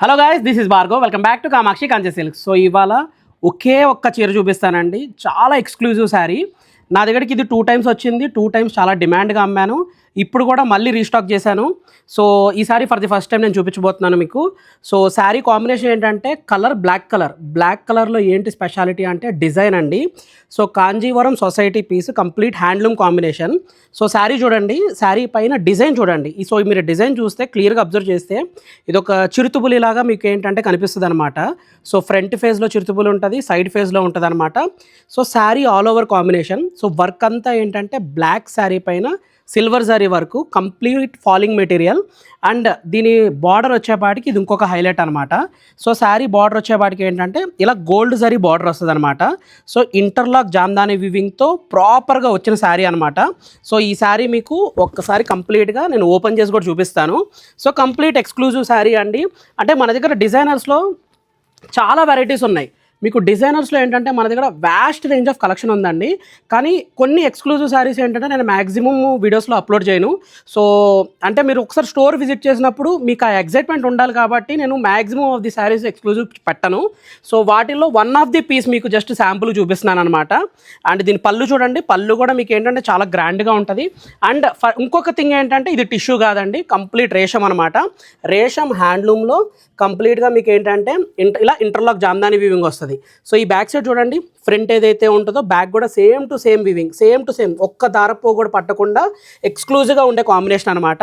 Hello guys, this is Bhargav. Welcome back to Kamakshi కంచె silks. So ఇవాళ ఒకే ఒక్క చీర చూపిస్తానండి. చాలా ఎక్స్క్లూజివ్ శారీ. నా దగ్గరికి ఇది 2 times వచ్చింది. 2 times చాలా డిమాండ్గా అమ్మాను. ఇప్పుడు కూడా మళ్ళీ రీస్టాక్ చేశాను. సో ఈసారి ఫర్ ది ఫస్ట్ టైం నేను చూపించబోతున్నాను మీకు. సో శారీ కాంబినేషన్ ఏంటంటే బ్లాక్ కలర్లో ఏంటి స్పెషాలిటీ అంటే డిజైన్ అండి. So Kanjeevaram society piece complete handloom combination. So sari చూడండి, శారీ పైన డిజైన్ చూడండి. సో మీరు డిజైన్ చూస్తే క్లియర్గా అబ్జర్వ్ చేస్తే ఇది ఒక చిరుతుబులిలాగా మీకు ఏంటంటే కనిపిస్తుంది అనమాట. సో ఫ్రంట్ ఫేజ్లో చిరుతుబులి ఉంటుంది, సైడ్ ఫేజ్లో ఉంటుంది అనమాట. So sari all over combination. So work అంతా ఏంటంటే బ్లాక్ శారీ పైన సిల్వర్ జరీ వరకు కంప్లీట్ ఫాలింగ్ మెటీరియల్. అండ్ దీని బార్డర్ వచ్చేపాటికి ఇది ఇంకొక హైలైట్ అనమాట. సో శారీ బార్డర్ వచ్చేపాటికి ఏంటంటే ఇలా గోల్డ్ జరీ బార్డర్ వస్తుంది అనమాట. సో ఇంటర్లాక్ జామ్దాని వివింగ్తో ప్రాపర్గా వచ్చిన శారీ అనమాట. సో ఈ శారీ మీకు ఒక్కసారి కంప్లీట్గా నేను ఓపెన్ చేసి కూడా చూపిస్తాను. సో కంప్లీట్ ఎక్స్క్లూజివ్ శారీ అండి. అంటే మన దగ్గర డిజైనర్స్లో చాలా వెరైటీస్ ఉన్నాయి. మీకు డిజైనర్స్లో ఏంటంటే మన దగ్గర వ్యాస్ట్ రేంజ్ ఆఫ్ కలెక్షన్ ఉందండి. కానీ కొన్ని ఎక్స్క్లూజివ్ శారీస్ ఏంటంటే నేను మ్యాక్సిమం వీడియోస్లో అప్లోడ్ చేయను. సో అంటే మీరు ఒకసారి స్టోర్ విజిట్ చేసినప్పుడు మీకు ఆ ఎగ్జైట్మెంట్ ఉండాలి కాబట్టి నేను maximum of the saris exclusive పెట్టను. సో వాటిల్లో వన్ ఆఫ్ ది పీస్ మీకు జస్ట్ శాంపుల్ చూపిస్తున్నాను అనమాట. అండ్ దీని పళ్ళు చూడండి, పళ్ళు కూడా మీకు ఏంటంటే చాలా గ్రాండ్గా ఉంటుంది. అండ్ ఇంకొక థింగ్ ఏంటంటే ఇది టిష్యూ కాదండి, కంప్లీట్ రేషం అనమాట. రేషం హ్యాండ్లూమ్లో కంప్లీట్గా మీకు ఏంటంటే ఇలా ఇంటర్లాక్ జామ్దాని వీవింగ్ వస్తుంది. సో ఈ బ్యాక్ సైడ్ చూడండి, ఫ్రంట్ ఏదైతే ఉంటుందో బ్యాక్ కూడా same to same weaving, same to same, ఒక్క దారపో కూడా పట్టకుండా ఎక్స్క్లూజివ్గా ఉండే కాంబినేషన్ అనమాట.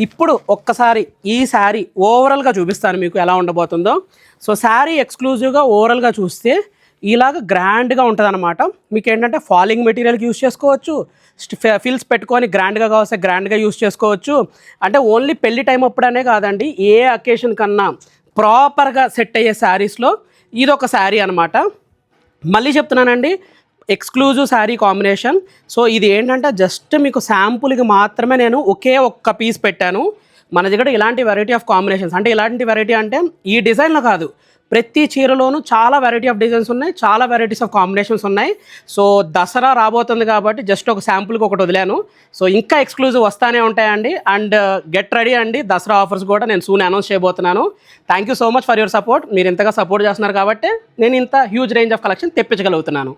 ఇప్పుడు ఒక్కసారి ఈ శారీ ఓవరాల్గా చూపిస్తాను మీకు ఎలా ఉండబోతుందో. సో శారీ ఎక్స్క్లూజివ్గా ఓవరాల్గా చూస్తే ఇలాగ గ్రాండ్గా ఉంటుంది అనమాట. మీకు ఏంటంటే ఫాలింగ్ మెటీరియల్కి యూస్ చేసుకోవచ్చు, ఫిల్స్ పెట్టుకొని గ్రాండ్గా కావస్తే గ్రాండ్గా యూస్ చేసుకోవచ్చు. అంటే ఓన్లీ పెళ్లి టైం అప్పుడనే కాదండి, ఏ అకేషన్ కన్నా ప్రాపర్గా సెట్ అయ్యే శారీస్లో ఇది ఒక శారీ అనమాట. మళ్ళీ చెప్తున్నానండి, ఎక్స్క్లూజివ్ శారీ కాంబినేషన్. సో ఇది ఏంటంటే జస్ట్ మీకు శాంపుల్కి మాత్రమే నేను ఒకే ఒక్క పీస్ పెట్టాను. మన దగ్గర ఇలాంటి వెరైటీ ఆఫ్ కాంబినేషన్స్, అంటే ఇలాంటి వెరైటీ అంటే ఈ డిజైన్లో కాదు, ప్రతి చీరలోనూ చాలా వెరైటీ ఆఫ్ డిజైన్స్ ఉన్నాయి, చాలా వెరైటీస్ ఆఫ్ కాంబినేషన్స్ ఉన్నాయి. సో దసరా రాబోతుంది కాబట్టి జస్ట్ ఒక శాంపుల్కి ఒకటి వదిలాను. సో ఇంకా ఎక్స్క్లూజివ్ వస్తానే ఉంటాయండి. అండ్ గెట్ రెడీ అండి, దసరా ఆఫర్స్ కూడా నేను సూన్ అనౌన్స్ చేయబోతున్నాను. Thank you so much for your support. మీరు ఇంతగా సపోర్ట్ చేస్తున్నారు కాబట్టి నేను ఇంత హ్యూజ్ రేంజ్ ఆఫ్ కలెక్షన్ తెప్పించగలుగుతున్నాను.